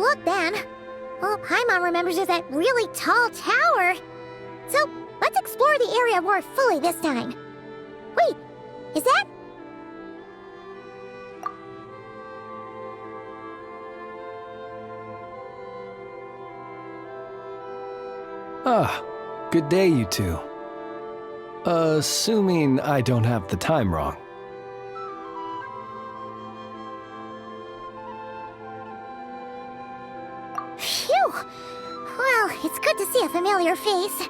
look then. All Paimon remembers is that really tall tower. So, let's explore the area more fully this time. Wait, is that... Ah, good day, you two. Assuming I don't have the time wrong. Phew! Well, it's good to see a familiar face.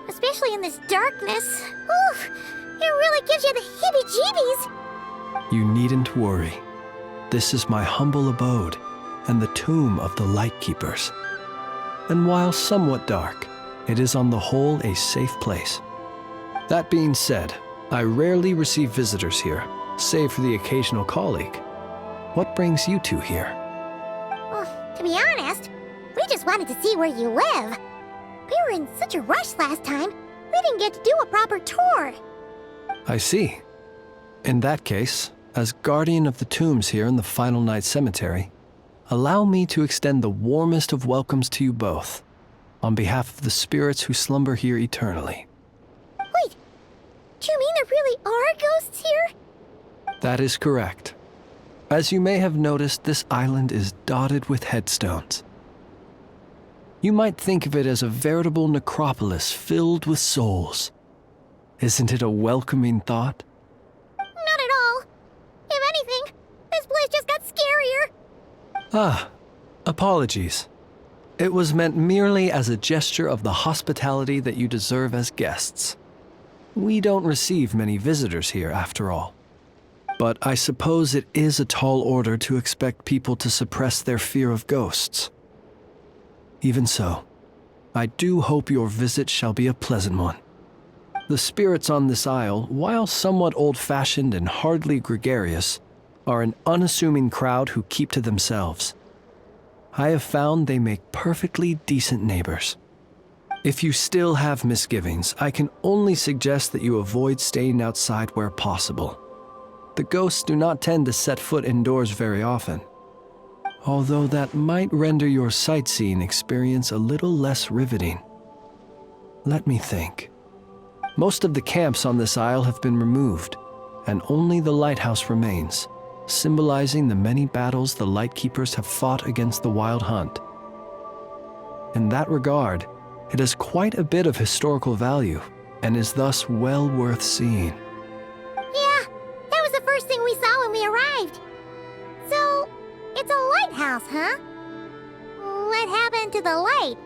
Especially in this darkness. Oof! It really gives you the heebie-jeebies! You needn't worry. This is my humble abode, and the tomb of the Lightkeepers. And while somewhat dark, it is on the whole a safe place. That being said, I rarely receive visitors here, save for the occasional colleague. What brings you two here? Well, to be honest, we just wanted to see where you live. We were in such a rush last time, we didn't get to do a proper tour. I see. In that case, as guardian of the tombs here in the Final Night Cemetery, allow me to extend the warmest of welcomes to you both, on behalf of the spirits who slumber here eternally. Wait, do you mean there really are ghosts here? That is correct. As you may have noticed, this island is dotted with headstones. You might think of it as a veritable necropolis filled with souls. Isn't it a welcoming thought? Not at all. If anything, this place just got scarier. Ah, apologies. It was meant merely as a gesture of the hospitality that you deserve as guests. We don't receive many visitors here, after all. But I suppose it is a tall order to expect people to suppress their fear of ghosts. Even so, I do hope your visit shall be a pleasant one. The spirits on this isle, while somewhat old-fashioned and hardly gregarious, are an unassuming crowd who keep to themselves. I have found they make perfectly decent neighbors. If you still have misgivings, I can only suggest that you avoid staying outside where possible. The ghosts do not tend to set foot indoors very often, although that might render your sightseeing experience a little less riveting. Let me think. Most of the camps on this isle have been removed, and only the lighthouse remains, symbolizing the many battles the Lightkeepers have fought against the Wild Hunt. In that regard, it has quite a bit of historical value, and is thus well worth seeing. Yeah, that was the first thing we saw when we arrived. So, it's a lighthouse, huh? What happened to the light?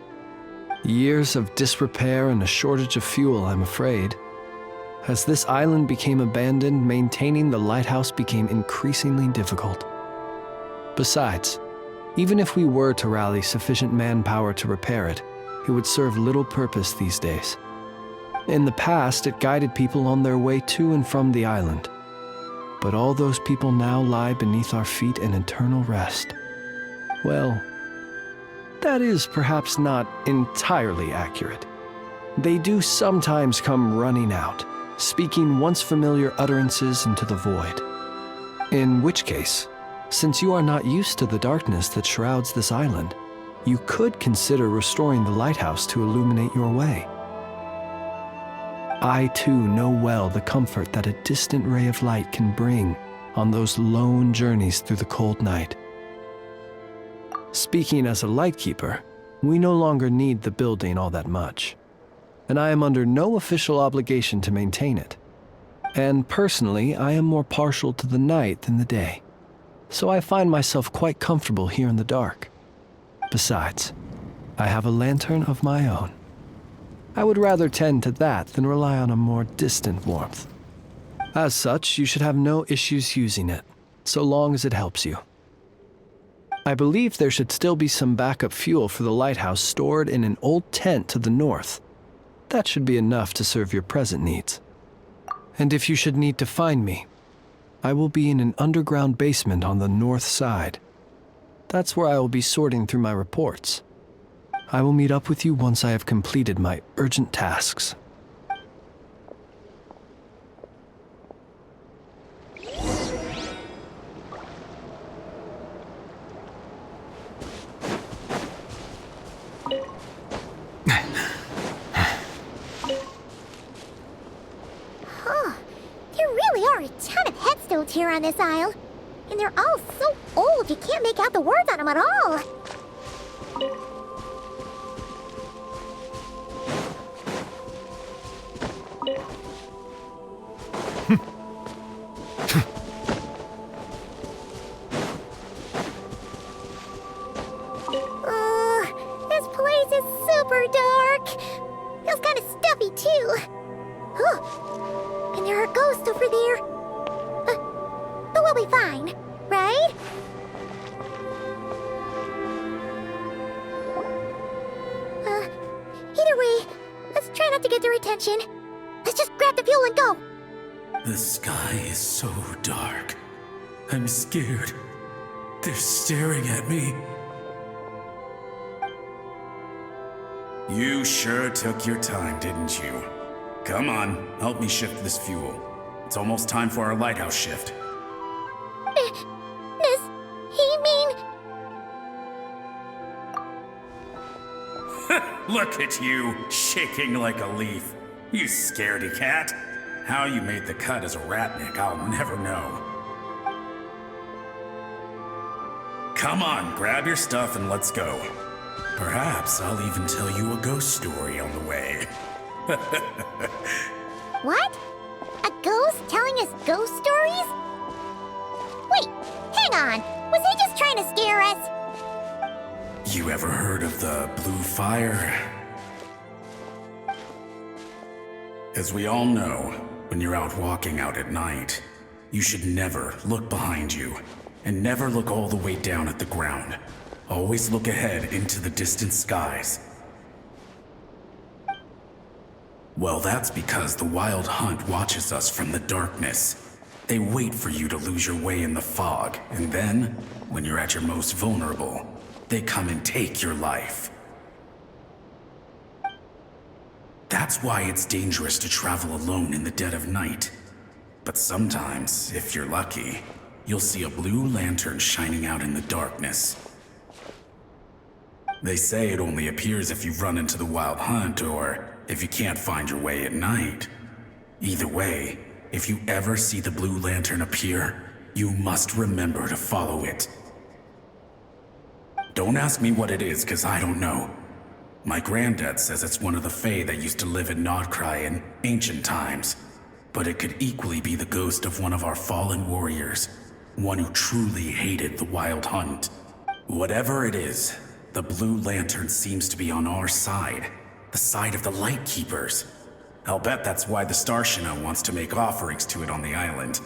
Years of disrepair and a shortage of fuel, I'm afraid. As this island became abandoned, maintaining the lighthouse became increasingly difficult. Besides, even if we were to rally sufficient manpower to repair it, it would serve little purpose these days. In the past, it guided people on their way to and from the island. But all those people now lie beneath our feet in eternal rest. Well, that is perhaps not entirely accurate. They do sometimes come running out, speaking once familiar utterances into the void. In which case, since you are not used to the darkness that shrouds this island, you could consider restoring the lighthouse to illuminate your way. I too know well the comfort that a distant ray of light can bring on those lone journeys through the cold night. Speaking as a lightkeeper, we no longer need the building all that much, and I am under no official obligation to maintain it. And personally, I am more partial to the night than the day, so I find myself quite comfortable here in the dark. Besides, I have a lantern of my own. I would rather tend to that than rely on a more distant warmth. As such, you should have no issues using it, so long as it helps you. I believe there should still be some backup fuel for the lighthouse stored in an old tent to the north. That should be enough to serve your present needs. And if you should need to find me, I will be in an underground basement on the north side. That's where I will be sorting through my reports. I will meet up with you once I have completed my urgent tasks. on this aisle. And they're all so old you can't make out the words on them at all. This place is super dark. Feels kind of stuffy too. And there are ghosts over there. But we'll be fine, right? Either way, let's try not to get their attention. Let's just grab the fuel and go. The sky is so dark. I'm scared. They're staring at me. You sure took your time, didn't you? Come on, help me shift this fuel. It's almost time for our lighthouse shift. Does he mean... Look at you, shaking like a leaf. You scaredy cat. How you made the cut as a ratnik, I'll never know. Come on, grab your stuff and let's go. Perhaps I'll even tell you a ghost story on the way. What? A ghost telling us ghost stories? Wait, hang on. Was he just trying to scare us? You ever heard of the blue fire? As we all know, when you're out walking out at night, you should never look behind you, and never look all the way down at the ground. Always look ahead into the distant skies. Well, that's because the Wild Hunt watches us from the darkness. They wait for you to lose your way in the fog, and then, when you're at your most vulnerable, they come and take your life. That's why it's dangerous to travel alone in the dead of night. But sometimes, if you're lucky, you'll see a blue lantern shining out in the darkness. They say it only appears if you've run into the Wild Hunt or if you can't find your way at night. Either way, if you ever see the blue lantern appear, you must remember to follow it. Don't ask me what it is, 'cause I don't know. My granddad says it's one of the Fae that used to live in Nod-Krai in ancient times. But it could equally be the ghost of one of our fallen warriors, one who truly hated the Wild Hunt. Whatever it is, the blue lantern seems to be on our side, the side of the Light Keepers. I'll bet that's why the Starshina wants to make offerings to it on the island.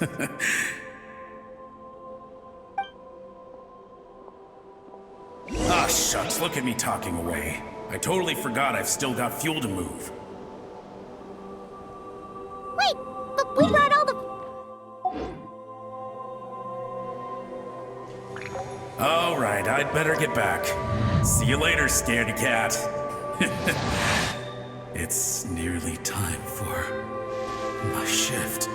Ah, shucks, look at me talking away. I totally forgot I've still got fuel to move. Wait, but we brought all the... All right, I'd better get back. See you later, scaredy cat. It's nearly time for my shift.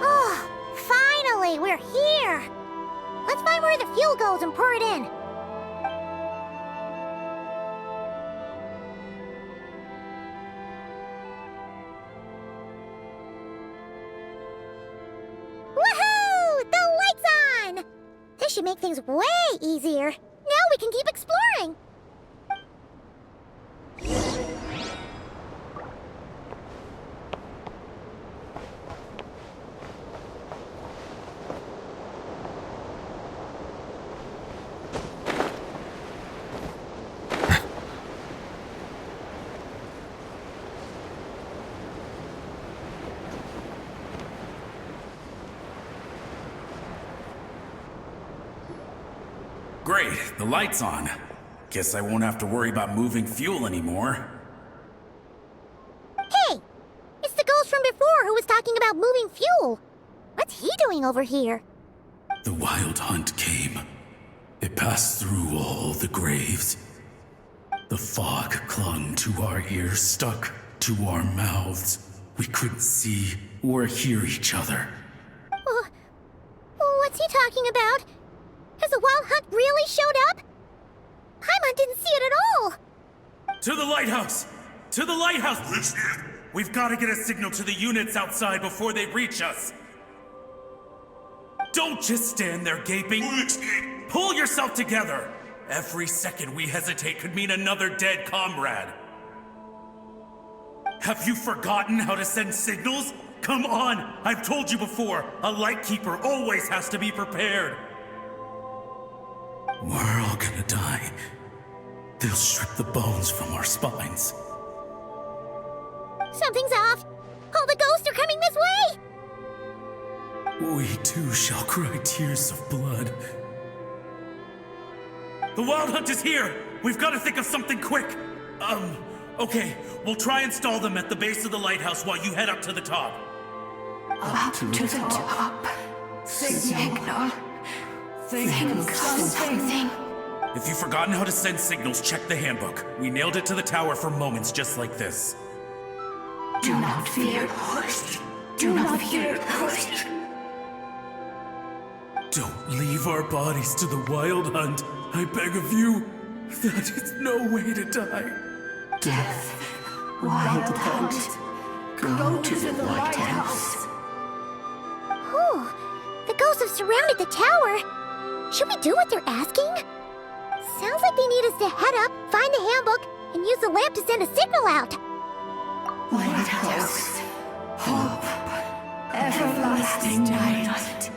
Oh, finally, we're here! Let's find where the fuel goes and pour it in. Woohoo! The light's on! This should make things way easier. Now we can keep exploring. Great, the light's on. Guess I won't have to worry about moving fuel anymore. Hey! It's the ghost from before who was talking about moving fuel. What's he doing over here? The wild hunt came. It passed through all the graves. The fog clung to our ears, stuck to our mouths. We couldn't see or hear each other. What's he talking about? Has the wild hunt really showed up? Paimon didn't see it at all! To the lighthouse! To the lighthouse! We've got to get a signal to the units outside before they reach us. Don't just stand there gaping. Pull yourself together! Every second we hesitate could mean another dead comrade. Have you forgotten how to send signals? Come on! I've told you before, a lightkeeper always has to be prepared. We're all gonna die. They'll strip the bones from our spines. Something's off! All the ghosts are coming this way! We too shall cry tears of blood. The wild hunt is here! We've got to think of something quick! Okay, we'll try and stall them at the base of the lighthouse while you head up to the top. Up to the top. Signal. Think of something. If you've forgotten how to send signals, check the handbook. We nailed it to the tower for moments just like this. Do not fear. Do not fear. Don't leave our bodies to the wild hunt. I beg of you. That is no way to die. Death. Wild hunt. Go to the lighthouse. The ghosts have surrounded the tower. Should we do what they're asking? Sounds like they need us to head up, find the handbook, and use the lamp to send a signal out. Lighthouse. Hope. Everlasting night.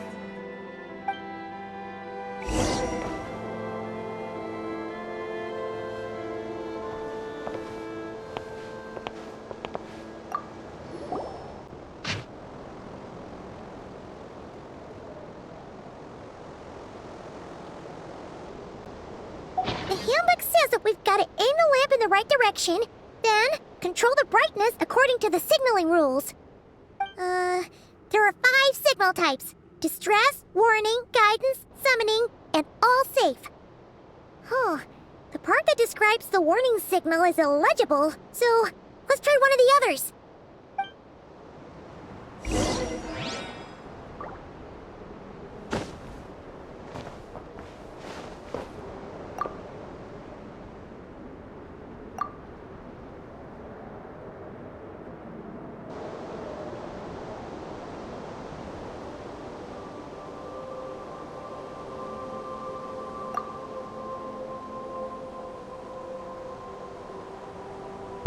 The handbook says that we've got to aim the lamp in the right direction, then control the brightness according to the signaling rules. There are 5 signal types: distress, warning, guidance, summoning, and all safe. The part that describes the warning signal is illegible, so let's try one of the others.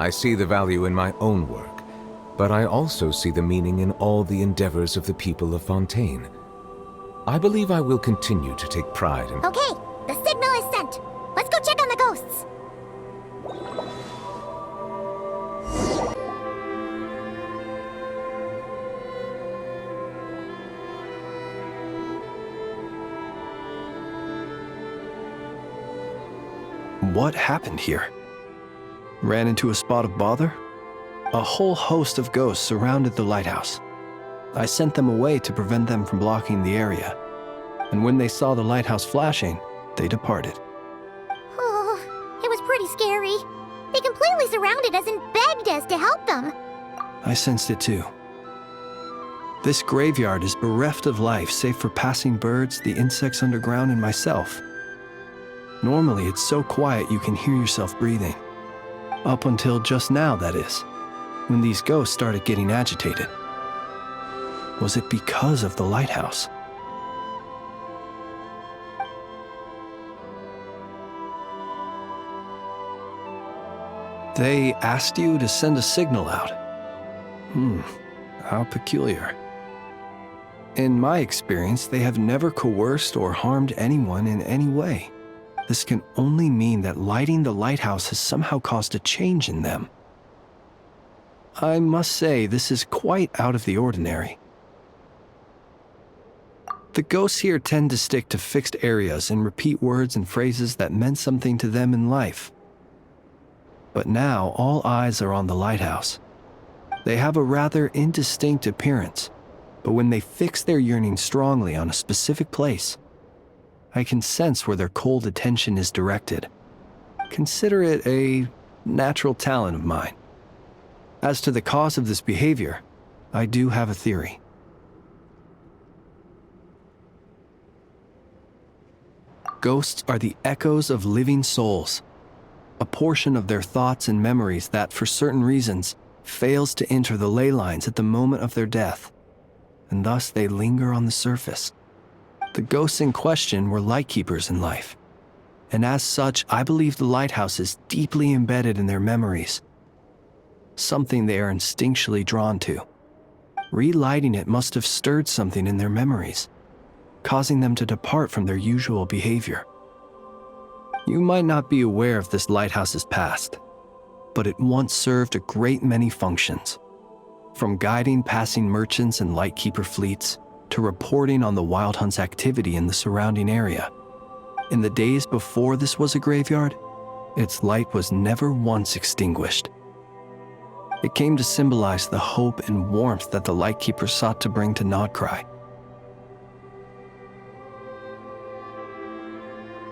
I see the value in my own work, but I also see the meaning in all the endeavors of the people of Fontaine. I believe I will continue to take pride in— Okay, the signal is sent. Let's go check on the ghosts. What happened here? Ran into a spot of bother? A whole host of ghosts surrounded the lighthouse. I sent them away to prevent them from blocking the area. And when they saw the lighthouse flashing, they departed. Oh, it was pretty scary. They completely surrounded us and begged us to help them. I sensed it too. This graveyard is bereft of life save for passing birds, the insects underground, and myself. Normally, it's so quiet you can hear yourself breathing. Up until just now, that is, when these ghosts started getting agitated. Was it because of the lighthouse? They asked you to send a signal out. How peculiar. In my experience, they have never coerced or harmed anyone in any way. This can only mean that lighting the lighthouse has somehow caused a change in them. I must say, this is quite out of the ordinary. The ghosts here tend to stick to fixed areas and repeat words and phrases that meant something to them in life. But now all eyes are on the lighthouse. They have a rather indistinct appearance, but when they fix their yearning strongly on a specific place, I can sense where their cold attention is directed. Consider it a natural talent of mine. As to the cause of this behavior, I do have a theory. Ghosts are the echoes of living souls, a portion of their thoughts and memories that, for certain reasons, fails to enter the ley lines at the moment of their death, and thus they linger on the surface. The ghosts in question were lightkeepers in life, and as such, I believe the lighthouse is deeply embedded in their memories, something they are instinctually drawn to. Relighting it must have stirred something in their memories, causing them to depart from their usual behavior. You might not be aware of this lighthouse's past, but it once served a great many functions, from guiding passing merchants and lightkeeper fleets to reporting on the Wild Hunt's activity in the surrounding area. In the days before this was a graveyard, its light was never once extinguished. It came to symbolize the hope and warmth that the lightkeeper sought to bring to Nod-Krai.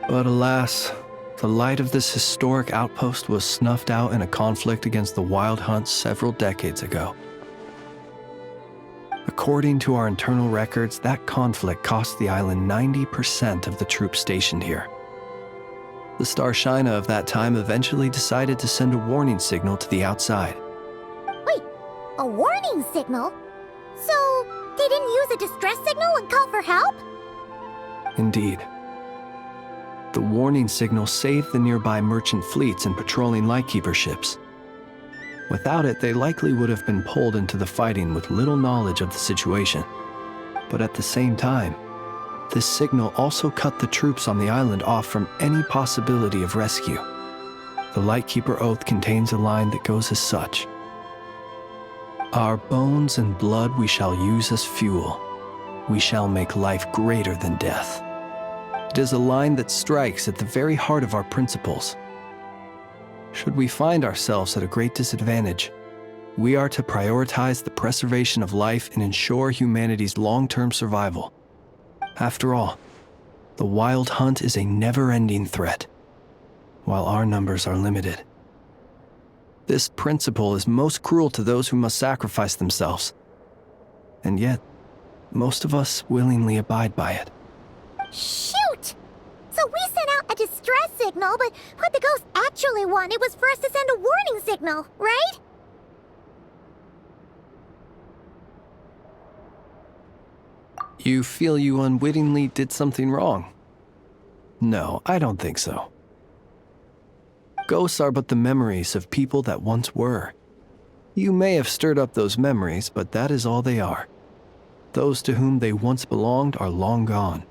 But alas, the light of this historic outpost was snuffed out in a conflict against the Wild Hunt several decades ago. According to our internal records, that conflict cost the island 90% of the troops stationed here. The Starshina of that time eventually decided to send a warning signal to the outside. Wait, a warning signal? So, they didn't use a distress signal and call for help? Indeed. The warning signal saved the nearby merchant fleets and patrolling lightkeeper ships. Without it, they likely would have been pulled into the fighting with little knowledge of the situation. But at the same time, this signal also cut the troops on the island off from any possibility of rescue. The Lightkeeper Oath contains a line that goes as such: "Our bones and blood we shall use as fuel. We shall make life greater than death." It is a line that strikes at the very heart of our principles. Should we find ourselves at a great disadvantage, we are to prioritize the preservation of life and ensure humanity's long-term survival. After all, the Wild Hunt is a never-ending threat, while our numbers are limited. This principle is most cruel to those who must sacrifice themselves, and yet, most of us willingly abide by it. Shoot! So we sent out a distress signal, but what the ghost actually wanted was for us to send a warning signal, right? You feel you unwittingly did something wrong? No, I don't think so. Ghosts are but the memories of people that once were. You may have stirred up those memories, but that is all they are. Those to whom they once belonged are long gone.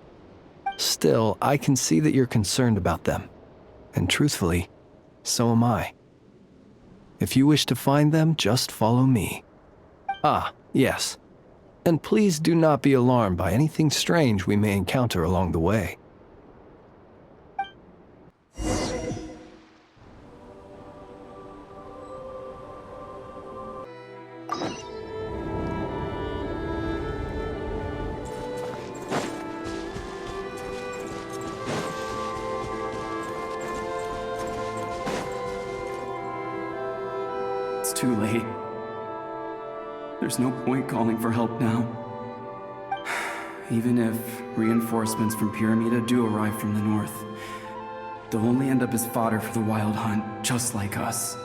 Still, I can see that you're concerned about them. And truthfully, so am I. If you wish to find them, just follow me. Ah, yes. And please do not be alarmed by anything strange we may encounter along the way. It's too late. There's no point calling for help now. Even if reinforcements from Pyramida do arrive from the north, they'll only end up as fodder for the Wild Hunt, just like us.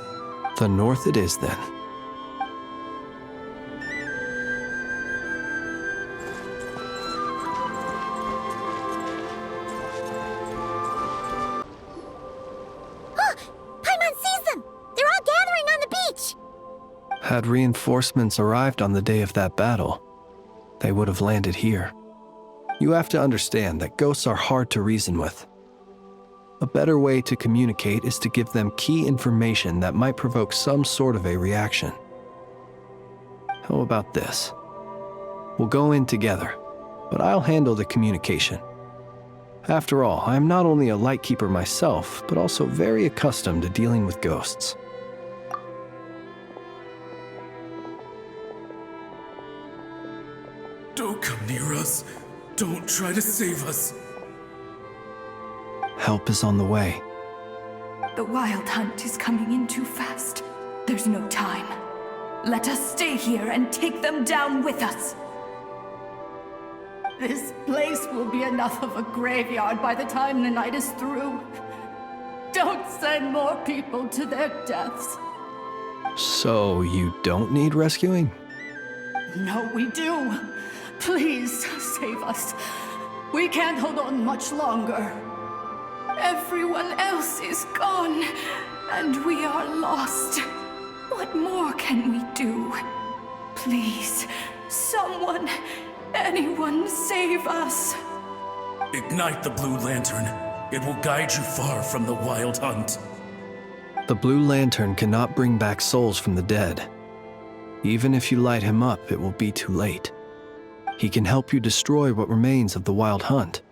The north it is, then. Paimon sees them! They're all gathering on the beach! Had reinforcements arrived on the day of that battle, they would have landed here. You have to understand that ghosts are hard to reason with. A better way to communicate is to give them key information that might provoke some sort of a reaction. How about this? We'll go in together. but I'll handle the communication. After all, I am not only a lightkeeper myself, but also very accustomed to dealing with ghosts. Don't come near us. Don't try to save us. Help is on the way. The Wild Hunt is coming in too fast. There's no time. Let us stay here and take them down with us. This place will be enough of a graveyard by the time the night is through. Don't send more people to their deaths. So you don't need rescuing? No, we do. Please, save us. We can't hold on much longer. Everyone else is gone, and we are lost. What more can we do? Please, someone, anyone save us. Ignite the Blue Lantern. It will guide you far from the Wild Hunt. The Blue Lantern cannot bring back souls from the dead. Even if you light him up, it will be too late. He can help you destroy what remains of the Wild Hunt,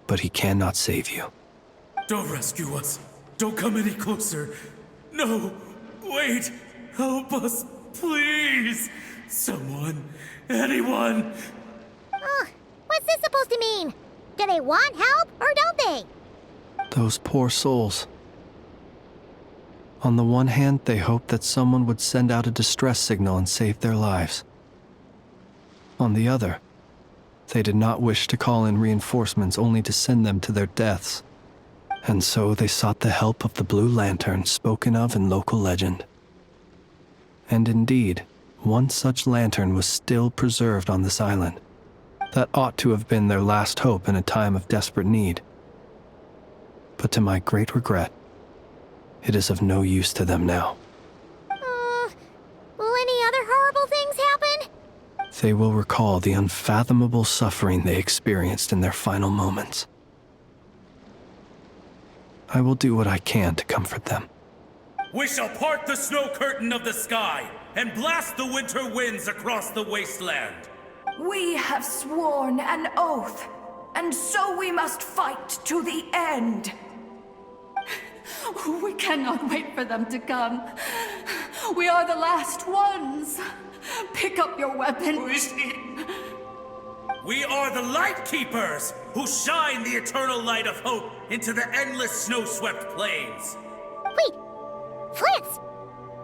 but he cannot save you. Don't rescue us. Don't come any closer. No, wait. Help us, please. Someone, anyone. What's this supposed to mean? Do they want help or don't they? Those poor souls. On the one hand, they hoped that someone would send out a distress signal and save their lives. On the other, they did not wish to call in reinforcements only to send them to their deaths. And so they sought the help of the Blue Lantern spoken of in local legend. And indeed, one such lantern was still preserved on this island. That ought to have been their last hope in a time of desperate need. But to my great regret, it is of no use to them now. Will any other horrible things happen? They will recall the unfathomable suffering they experienced in their final moments. I will do what I can to comfort them. We shall part the snow curtain of the sky and blast the winter winds across the wasteland. We have sworn an oath, and so we must fight to the end. We cannot wait for them to come. We are the last ones. Pick up your weapons. We are the Light Keepers who shine the eternal light of hope into the endless snow-swept plains. Wait, Flintz!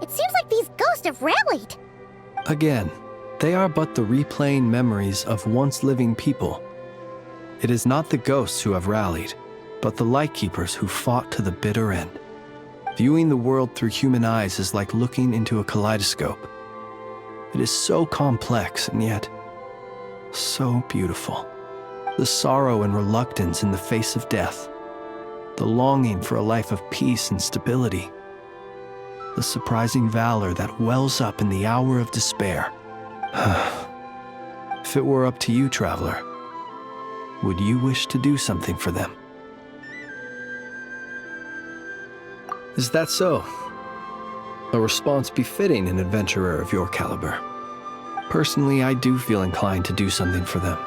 It seems like these ghosts have rallied. Again, they are but the replaying memories of once living people. It is not the ghosts who have rallied, but the Lightkeepers who fought to the bitter end. Viewing the world through human eyes is like looking into a kaleidoscope. It is so complex and yet so beautiful. The sorrow and reluctance in the face of death. The longing for a life of peace and stability. The surprising valor that wells up in the hour of despair. If it were up to you, traveler, would you wish to do something for them? Is that so? A response befitting an adventurer of your caliber. Personally, I do feel inclined to do something for them.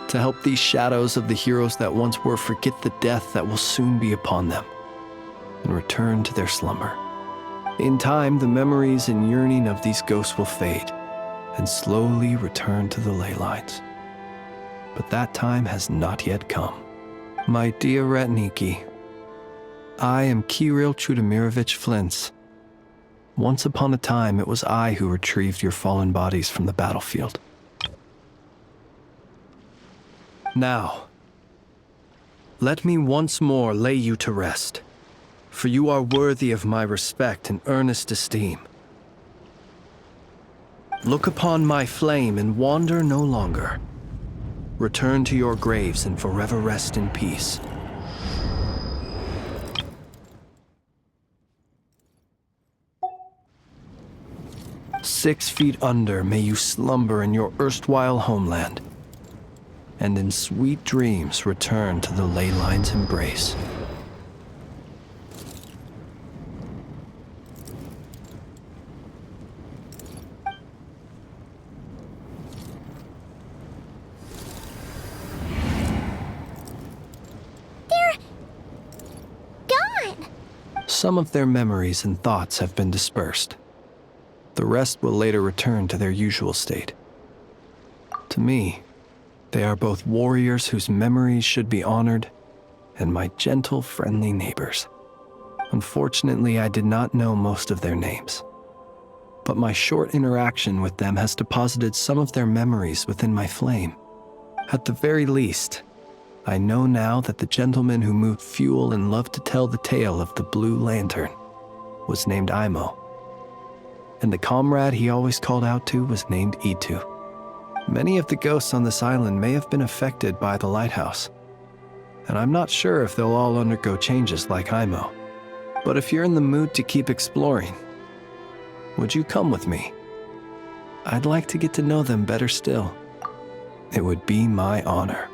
To help these shadows of the heroes that once were forget the death that will soon be upon them, and return to their slumber. In time, the memories and yearning of these ghosts will fade, and slowly return to the ley lines. But that time has not yet come. My dear Retniki, I am Kirill Chudamirovich Flintz. Once upon a time, it was I who retrieved your fallen bodies from the battlefield. Now, let me once more lay you to rest, for you are worthy of my respect and earnest esteem. Look upon my flame and wander no longer. Return to your graves and forever rest in peace. "6 feet under may you slumber in your erstwhile homeland, and in sweet dreams return to the ley line's embrace." some of their memories and thoughts have been dispersed. The rest will later return to their usual state. To me, they are both warriors whose memories should be honored and my gentle, friendly neighbors. Unfortunately, I did not know most of their names, but my short interaction with them has deposited some of their memories within my flame. At the very least, I know now that the gentleman who moved fuel and loved to tell the tale of the Blue Lantern was named Imo, and the comrade he always called out to was named Itu. Many of the ghosts on this island may have been affected by the Lighthouse, and I'm not sure if they'll all undergo changes like Imo. But if you're in the mood to keep exploring, would you come with me? I'd like to get to know them better still. It would be my honor.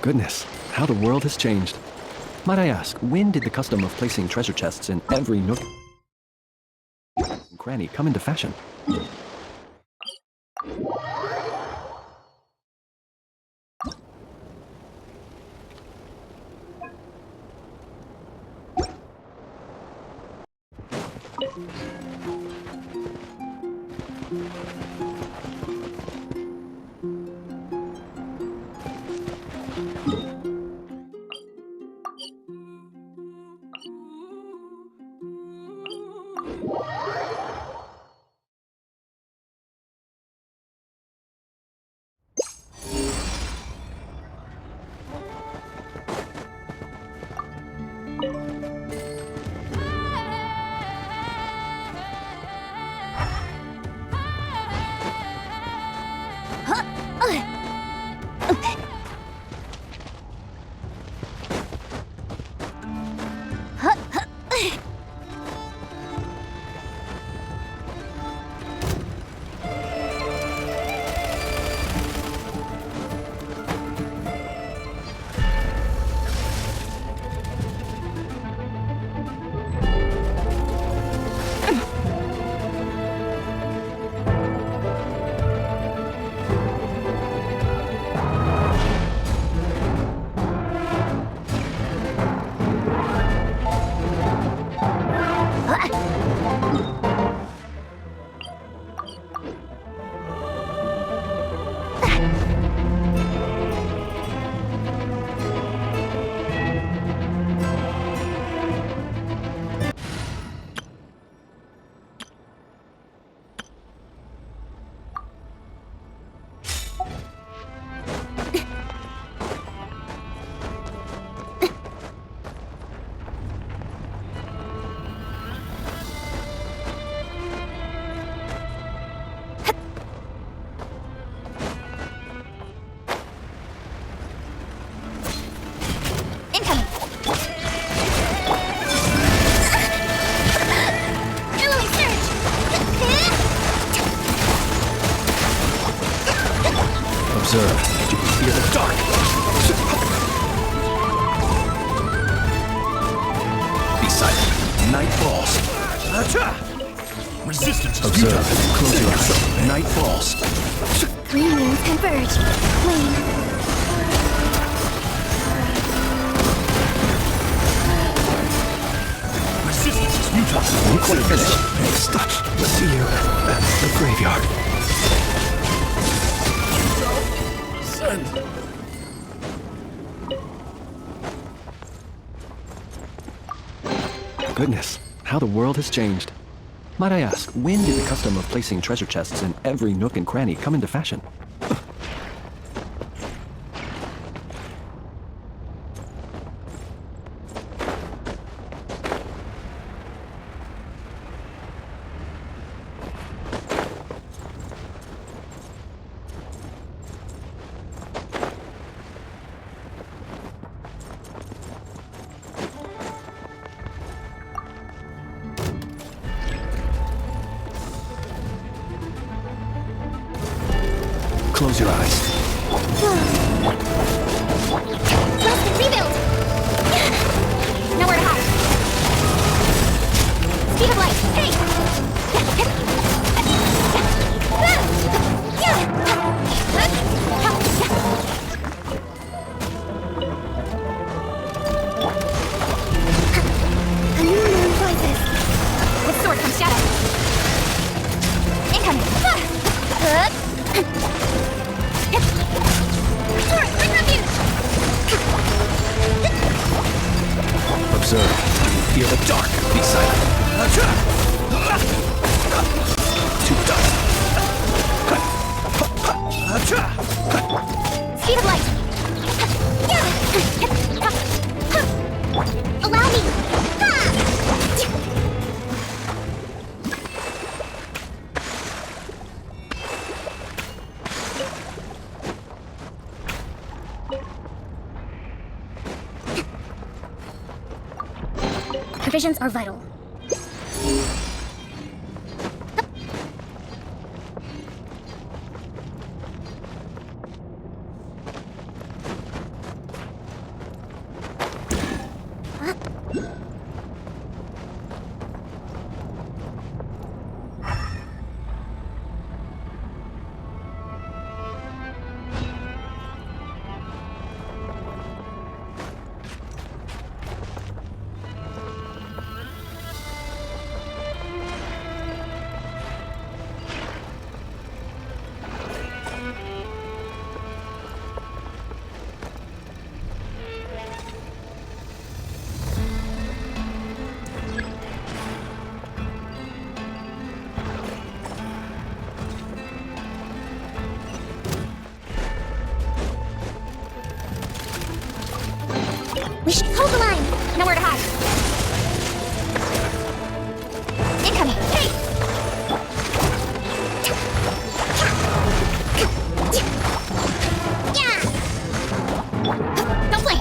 Goodness, how the world has changed. Might I ask, when did the custom of placing treasure chests in every nook and cranny come into fashion? Observe. You can fear the dark. Be silent. Night falls. Resistance is Observe. futile. Close your eyes. Night falls. Three moons converge. Flame. Resistance is futile. Won't quite finish. Next, let's see you at the graveyard. Goodness, how the world has changed. Might I ask, when did the custom of placing treasure chests in every nook and cranny come into fashion? Close your eyes. Rest and rebuild! Nowhere to hide. Speed of light! Hey! A new moon rises. With sword comes shadow. Incoming! Sword, bring refuge! Observe. Fear the dark. Be silent. To dust. Speed of light! Allow me! Provisions are vital. We should hold the line. Nowhere to hide. Incoming. Hey! Yeah! Don't play.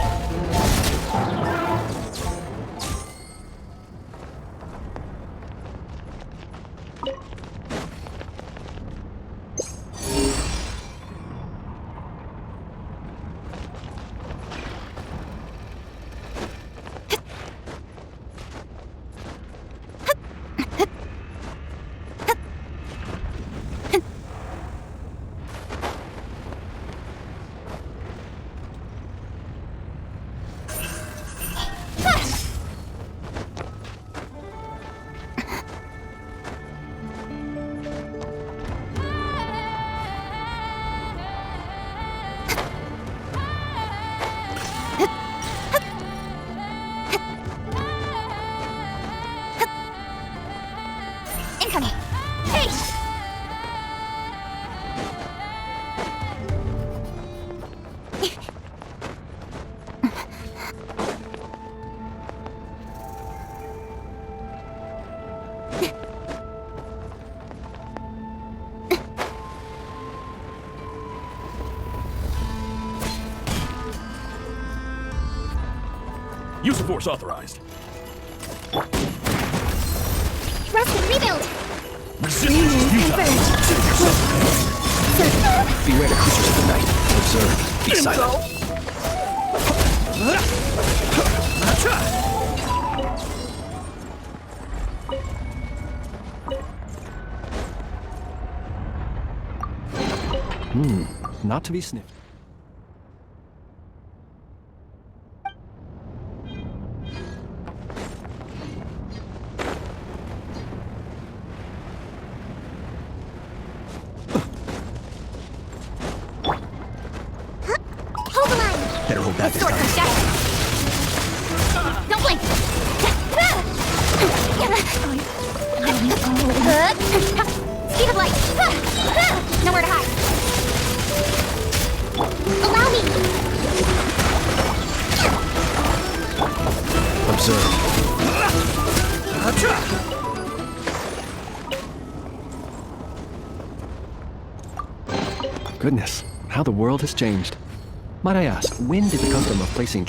Incoming. Hey! Use of force authorized. Rest and rebuild. Resistance is futile. Save yourself. Beware the creatures of the night. Observe. Be silent. Not to be sniffed. Hold the line. Better hold back this Sword time. comes down. Don't blink. Speed of light. Nowhere to hide. Allow me. Observe. Goodness, how the world has changed. Might I ask, when did the custom of placing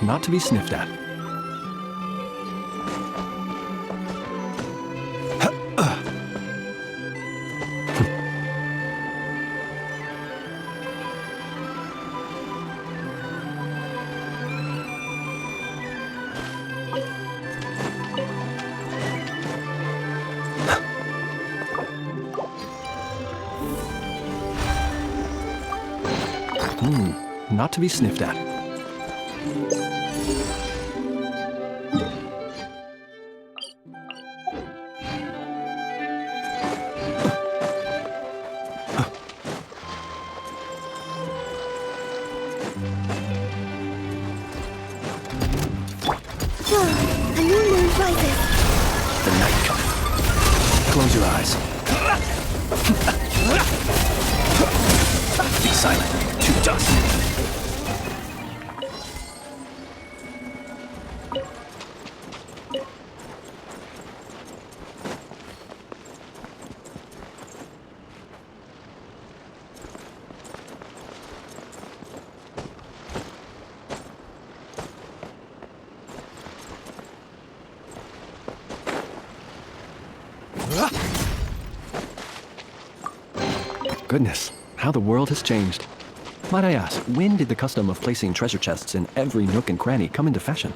not to be sniffed at. Not to be sniffed at. A new moon rises. The night cometh. Close your eyes. Be silent. To dust. Goodness, how the world has changed. Might I ask, when did the custom of placing treasure chests in every nook and cranny come into fashion?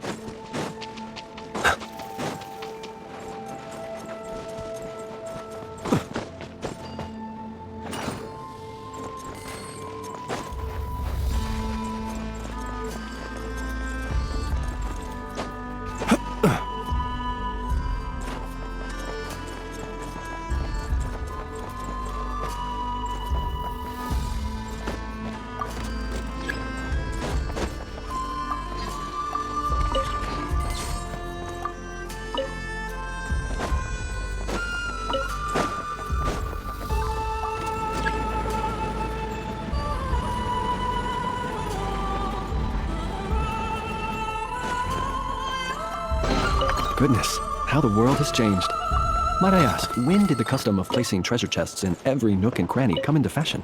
Goodness, how the world has changed. Might I ask, when did the custom of placing treasure chests in every nook and cranny come into fashion?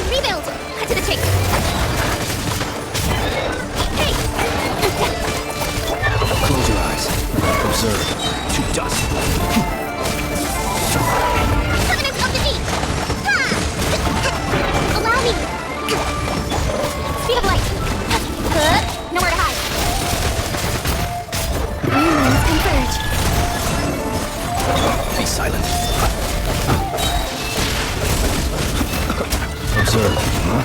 Rebuild! Cut to the chase! Hey! Close your eyes. Observe. To dust. Covenant of the Deep! Allow me! Speed of light! Nowhere to hide! Green converge! Be silent. Observe, huh?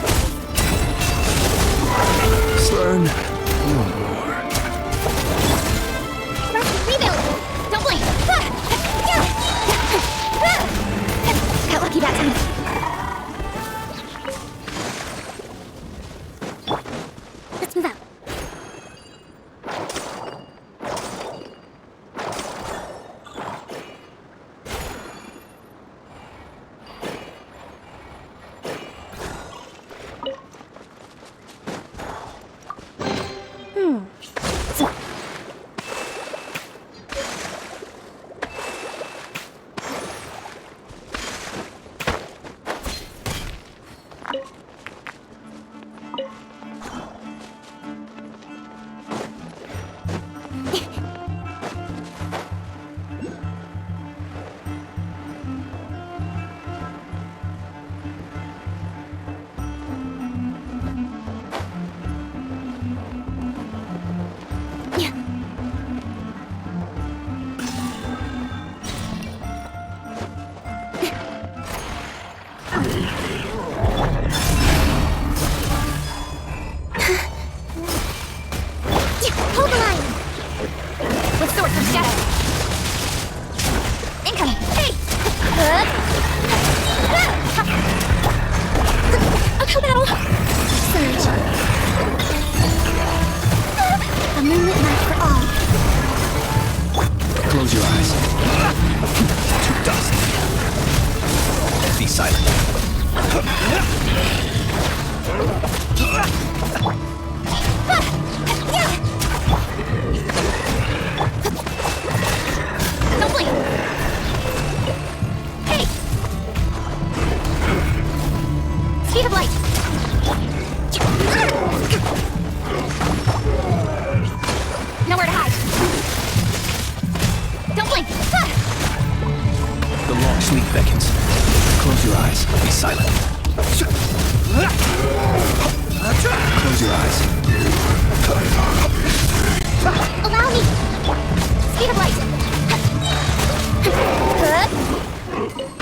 Learn no more. Rebuild! Don't blink! Got lucky that time. Let's move out. Hold the line! With sword from shadow. Incoming! Hey! Uphill battle! Surge. A moonlit night for all. Close your eyes. To dust. Be silent. Don't blink! Hey! Speed of light! Nowhere to hide! Don't blink! long sleep beckons. Close your eyes. Be silent. Close your eyes. Allow me. Speed of light. Good.